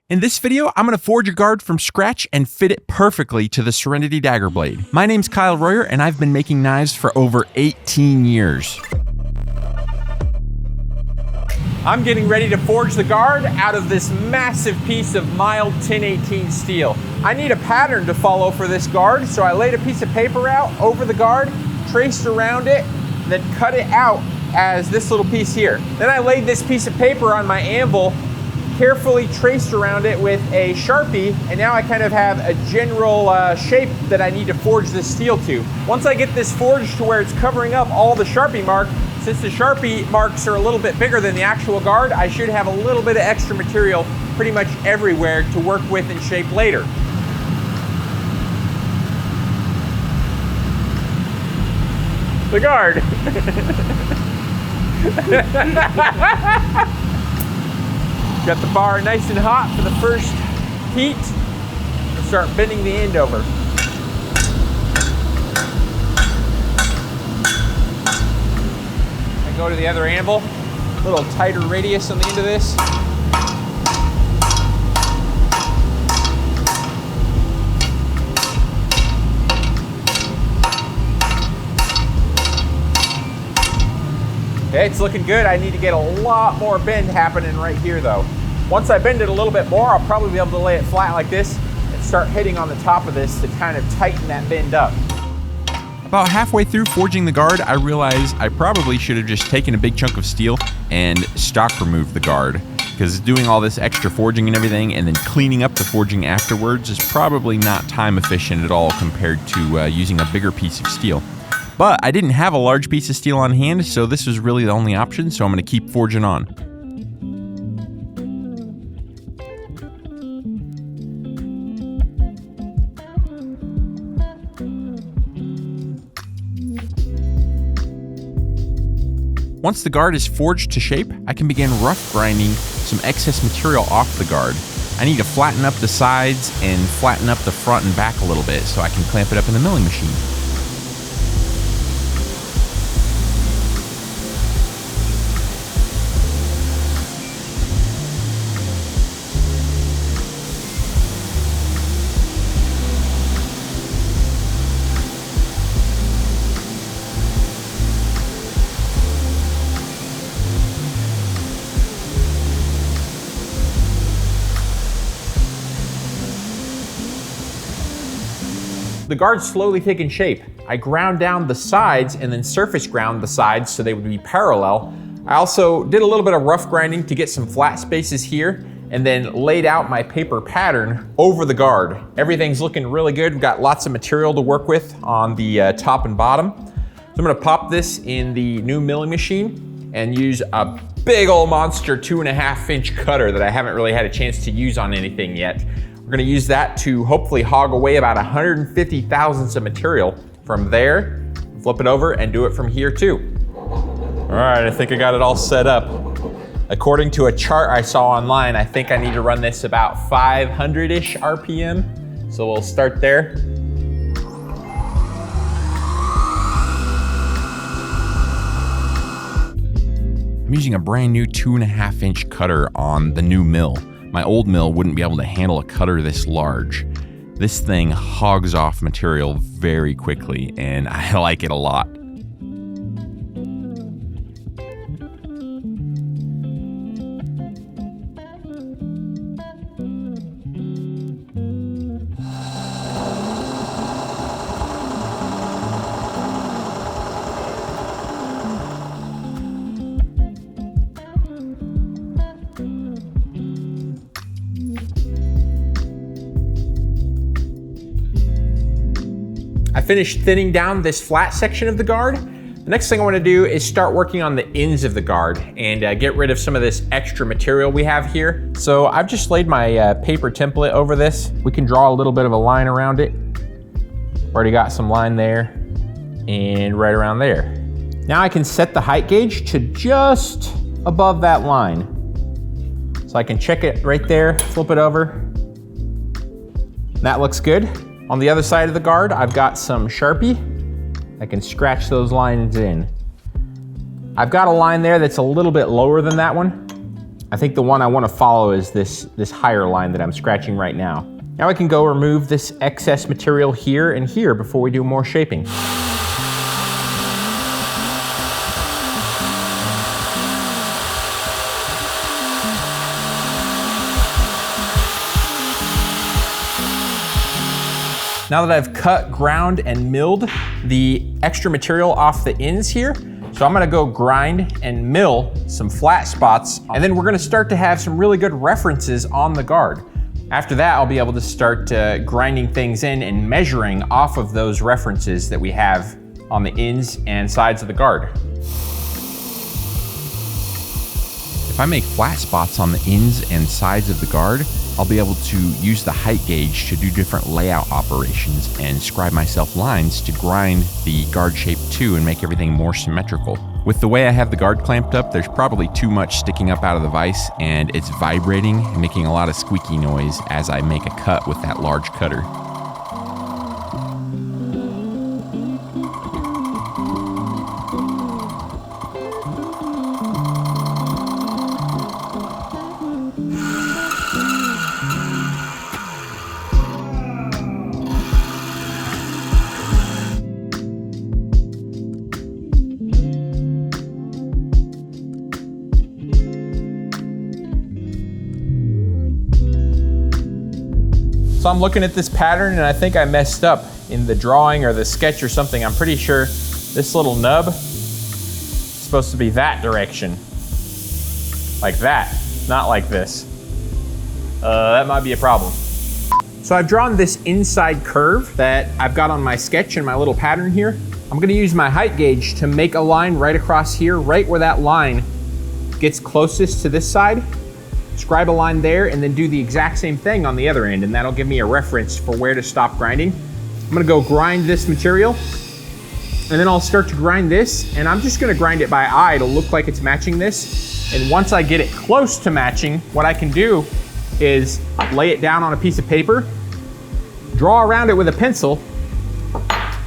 In this video, I'm going to forge a guard from scratch and fit it perfectly to the Serenity dagger blade. My name's Kyle Royer, and I've been making knives for over 18 years. I'm getting ready to forge the guard out of this massive piece of mild 1018 steel. I need a pattern to follow for this guard, so I laid a piece of paper out over the guard, traced around it, then cut it out as this little piece here. Then I laid this piece of paper on my anvil, carefully traced around it with a Sharpie, and now I kind of have a general shape that I need to forge this steel to. Once I get this forged to where it's covering up all the Sharpie mark, since the Sharpie marks are a little bit bigger than the actual guard, I should have a little bit of extra material pretty much everywhere to work with and shape later. The guard. Got the bar nice and hot for the first heat. Start bending the end over. I go to the other anvil, a little tighter radius on the end of this. Okay, it's looking good. I need to get a lot more bend happening right here though. Once I bend it a little bit more, I'll probably be able to lay it flat like this and start hitting on the top of this to kind of tighten that bend up. About halfway through forging the guard, I realized I probably should have just taken a big chunk of steel and stock removed the guard, because doing all this extra forging and everything and then cleaning up the forging afterwards is probably not time efficient at all compared to using a bigger piece of steel. But I didn't have a large piece of steel on hand, so this was really the only option, so I'm going to keep forging on. Once the guard is forged to shape, I can begin rough grinding some excess material off the guard. I need to flatten up the sides and flatten up the front and back a little bit so I can clamp it up in the milling machine. The guard's slowly taking shape. I ground down the sides and then surface ground the sides so they would be parallel. I also did a little bit of rough grinding to get some flat spaces here and then laid out my paper pattern over the guard. Everything's looking really good. We've got lots of material to work with on the top and bottom. So I'm gonna pop this in the new milling machine and use a big old monster 2.5-inch cutter that I haven't really had a chance to use on anything yet. We're gonna use that to hopefully hog away about 150 thousandths of material. From there, flip it over and do it from here too. All right, I think I got it all set up. According to a chart I saw online, I think I need to run this about 500-ish RPM. So we'll start there. I'm using a brand new 2.5-inch cutter on the new mill. My old mill wouldn't be able to handle a cutter this large. This thing hogs off material very quickly, and I like it a lot. I finished thinning down this flat section of the guard. The next thing I want to do is start working on the ends of the guard and get rid of some of this extra material we have here. So I've just laid my paper template over this. We can draw a little bit of a line around it. Already got some line there and right around there. Now I can set the height gauge to just above that line. So I can check it right there, flip it over. That looks good. On the other side of the guard, I've got some Sharpie. I can scratch those lines in. I've got a line there that's a little bit lower than that one. I think the one I want to follow is this higher line that I'm scratching right now. Now I can go remove this excess material here and here before we do more shaping. Now that I've cut, ground, and milled the extra material off the ends here, so I'm gonna go grind and mill some flat spots, and then we're gonna start to have some really good references on the guard. After that, I'll be able to start grinding things in and measuring off of those references that we have on the ends and sides of the guard. If I make flat spots on the ends and sides of the guard, I'll be able to use the height gauge to do different layout operations and scribe myself lines to grind the guard shape too and make everything more symmetrical. With the way I have the guard clamped up, there's probably too much sticking up out of the vise, and it's vibrating and making a lot of squeaky noise as I make a cut with that large cutter. So I'm looking at this pattern and I think I messed up in the drawing or the sketch or something. I'm pretty sure this little nub is supposed to be that direction. Like that, not like this. That might be a problem. So I've drawn this inside curve that I've got on my sketch and my little pattern here. I'm gonna use my height gauge to make a line right across here, right where that line gets closest to this side. Scribe a line there and then do the exact same thing on the other end, and that'll give me a reference for where to stop grinding. I'm gonna go grind this material and then I'll start to grind this, and I'm just gonna grind it by eye to look like it's matching this. And once I get it close to matching, what I can do is lay it down on a piece of paper, draw around it with a pencil,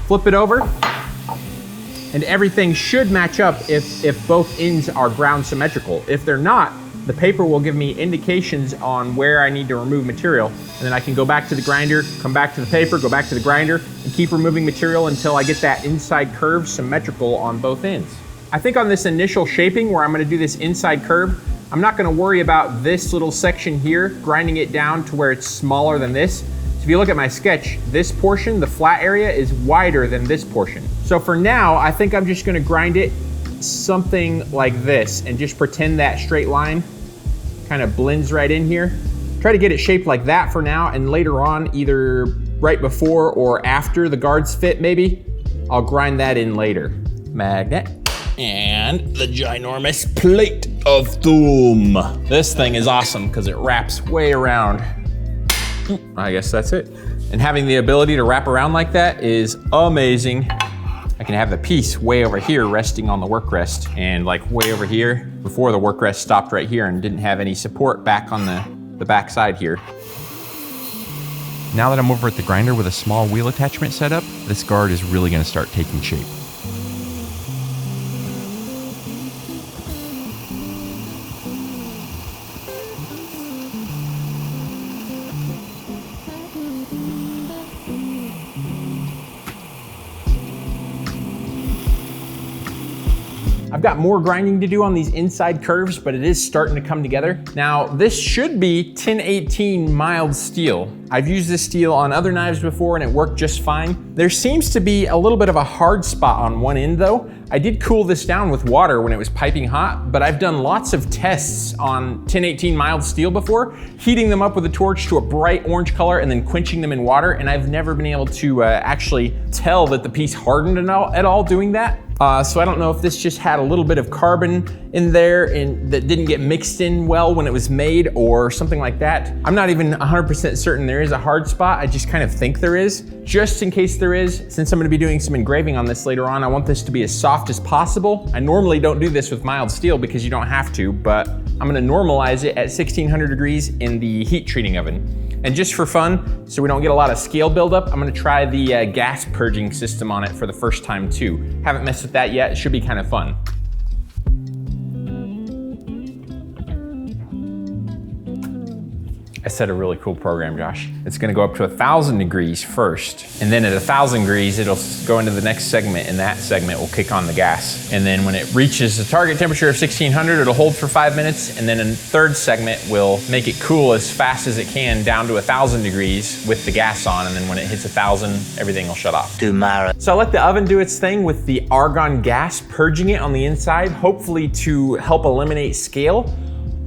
flip it over, and everything should match up if both ends are ground symmetrical. If they're not, the paper will give me indications on where I need to remove material, and then I can go back to the grinder, come back to the paper, go back to the grinder, and keep removing material until I get that inside curve symmetrical on both ends. I think on this initial shaping where I'm gonna do this inside curve, I'm not gonna worry about this little section here, grinding it down to where it's smaller than this. So if you look at my sketch, this portion, the flat area, is wider than this portion. So for now, I think I'm just gonna grind it something like this and just pretend that straight line kind of blends right in here. Try to get it shaped like that for now, and later on, either right before or after the guards fit maybe, I'll grind that in later. Magnet and the ginormous plate of doom. This thing is awesome because it wraps way around. I guess that's it. And having the ability to wrap around like that is amazing. I can have the piece way over here resting on the work rest, and like way over here before the work rest stopped right here and didn't have any support back on the back side here. Now that I'm over at the grinder with a small wheel attachment set up, this guard is really gonna start taking shape. I've got more grinding to do on these inside curves, but it is starting to come together. Now, this should be 1018 mild steel. I've used this steel on other knives before and it worked just fine. There seems to be a little bit of a hard spot on one end though. I did cool this down with water when it was piping hot, but I've done lots of tests on 1018 mild steel before, heating them up with a torch to a bright orange color and then quenching them in water, and I've never been able to actually tell that the piece hardened at all doing that. So I don't know if this just had a little bit of carbon in there and that didn't get mixed in well when it was made or something like that. I'm not even 100% certain there is a hard spot. I just kind of think there is. Just in case there is, since I'm gonna be doing some engraving on this later on, I want this to be as soft as possible. I normally don't do this with mild steel because you don't have to, but I'm gonna normalize it at 1600 degrees in the heat treating oven. And just for fun, so we don't get a lot of scale buildup, I'm gonna try the gas purging system on it for the first time too. Haven't messed with that yet, it should be kind of fun. I set a really cool program, Josh. It's gonna go up to 1,000 degrees first, and then at 1,000 degrees, it'll go into the next segment, and that segment will kick on the gas. And then when it reaches the target temperature of 1600, it'll hold for 5 minutes, and then a third segment will make it cool as fast as it can down to 1,000 degrees with the gas on, and then when it hits 1,000, everything will shut off. Tomorrow. So I let the oven do its thing with the argon gas, purging it on the inside, hopefully to help eliminate scale.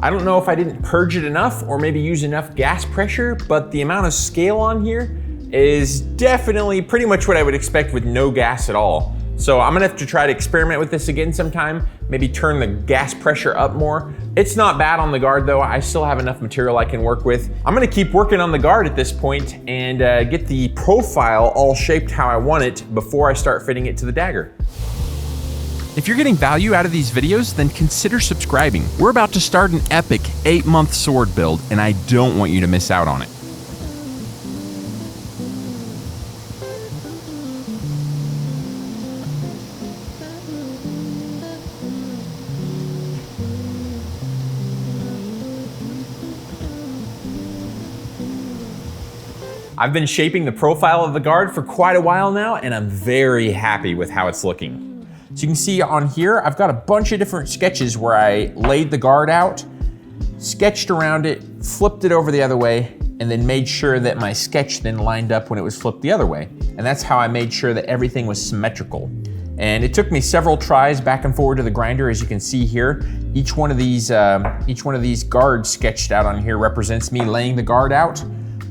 I don't know if I didn't purge it enough or maybe use enough gas pressure, but the amount of scale on here is definitely pretty much what I would expect with no gas at all. So I'm gonna have to try to experiment with this again sometime, maybe turn the gas pressure up more. It's not bad on the guard though. I still have enough material I can work with. I'm gonna keep working on the guard at this point and get the profile all shaped how I want it before I start fitting it to the Dagger. If you're getting value out of these videos, then consider subscribing. We're about to start an epic 8-month sword build, and I don't want you to miss out on it. I've been shaping the profile of the guard for quite a while now, and I'm very happy with how it's looking. So you can see on here, I've got a bunch of different sketches where I laid the guard out, sketched around it, flipped it over the other way, and then made sure that my sketch then lined up when it was flipped the other way. And that's how I made sure that everything was symmetrical. And it took me several tries back and forward to the grinder, as you can see here. Each one of these guards sketched out on here represents me laying the guard out,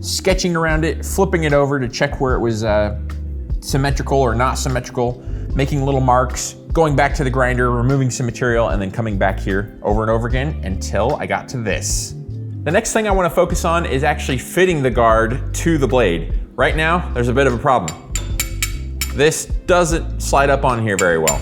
sketching around it, flipping it over to check where it was symmetrical or not symmetrical, making little marks, going back to the grinder, removing some material, and then coming back here over and over again until I got to this. The next thing I want to focus on is actually fitting the guard to the blade. Right now, there's a bit of a problem. This doesn't slide up on here very well.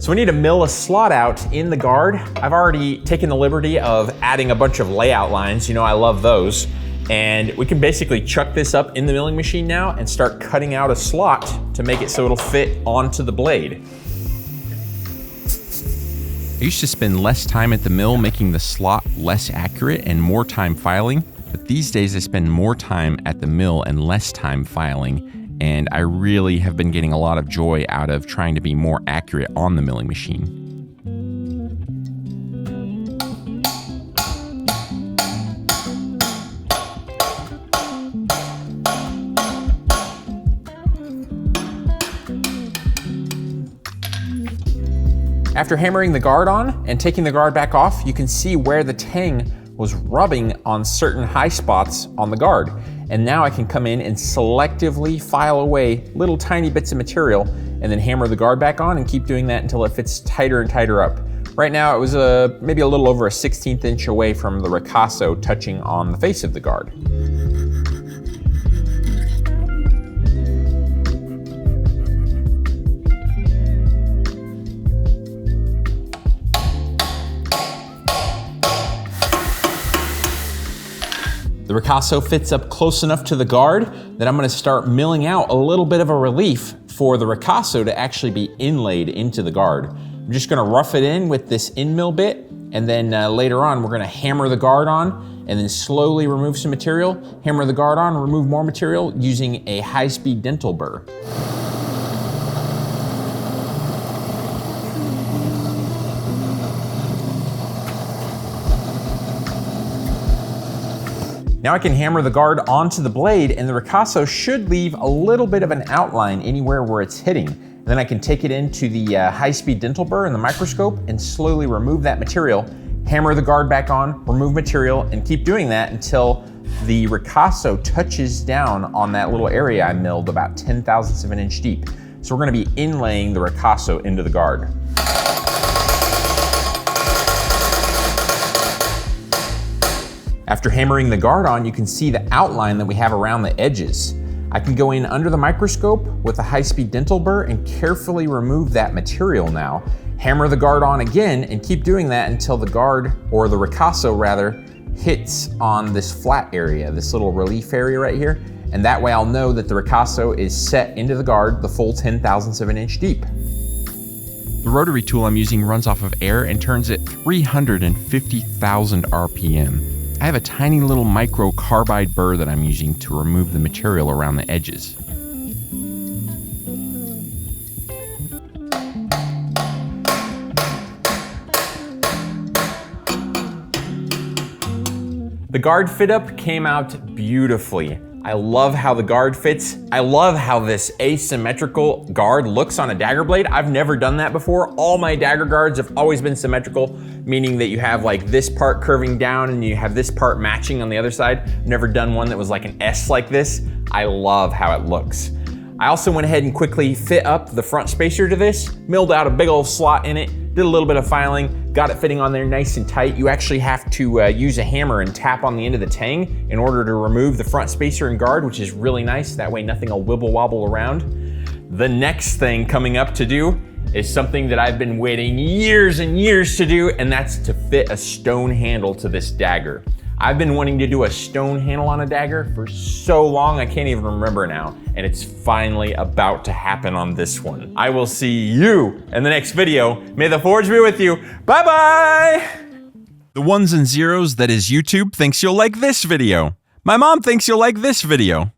So we need to mill a slot out in the guard. I've already taken the liberty of adding a bunch of layout lines. You know, I love those. And we can basically chuck this up in the milling machine now and start cutting out a slot to make it so it'll fit onto the blade. I used to spend less time at the mill making the slot less accurate and more time filing, but these days I spend more time at the mill and less time filing, and I really have been getting a lot of joy out of trying to be more accurate on the milling machine. After hammering the guard on and taking the guard back off, you can see where the tang was rubbing on certain high spots on the guard. And now I can come in and selectively file away little tiny bits of material and then hammer the guard back on and keep doing that until it fits tighter and tighter up. Right now it was maybe a little over a 1/16 inch away from the ricasso touching on the face of the guard. The ricasso fits up close enough to the guard that I'm gonna start milling out a little bit of a relief for the ricasso to actually be inlaid into the guard. I'm just gonna rough it in with this in mill bit, and then later on we're gonna hammer the guard on and then slowly remove some material, hammer the guard on, remove more material using a high-speed dental burr. Now I can hammer the guard onto the blade, and the ricasso should leave a little bit of an outline anywhere where it's hitting. And then I can take it into the high-speed dental burr in the microscope and slowly remove that material, hammer the guard back on, remove material, and keep doing that until the ricasso touches down on that little area I milled about 0.010 of an inch deep. So we're gonna be inlaying the ricasso into the guard. After hammering the guard on, you can see the outline that we have around the edges. I can go in under the microscope with a high-speed dental burr and carefully remove that material now. Hammer the guard on again and keep doing that until the guard, or the ricasso rather, hits on this flat area, this little relief area right here. And that way I'll know that the ricasso is set into the guard the full 0.010 of an inch deep. The rotary tool I'm using runs off of air and turns at 350,000 RPM. I have a tiny little micro carbide burr that I'm using to remove the material around the edges. The guard fit up came out beautifully. I love how the guard fits. I love how this asymmetrical guard looks on a dagger blade. I've never done that before. All my dagger guards have always been symmetrical, meaning that you have like this part curving down and you have this part matching on the other side. Never done one that was like an S like this. I love how it looks. I also went ahead and quickly fit up the front spacer to this, milled out a big old slot in it, did a little bit of filing, got it fitting on there nice and tight. You actually have to use a hammer and tap on the end of the tang in order to remove the front spacer and guard, which is really nice. That way nothing will wibble wobble around. The next thing coming up to do is something that I've been waiting years and years to do, and that's to fit a stone handle to this dagger. I've been wanting to do a stone handle on a dagger for so long, I can't even remember now, and it's finally about to happen on this one. I will see you in the next video. May the forge be with you. Bye-bye! The ones and zeros that is YouTube thinks you'll like this video. My mom thinks you'll like this video.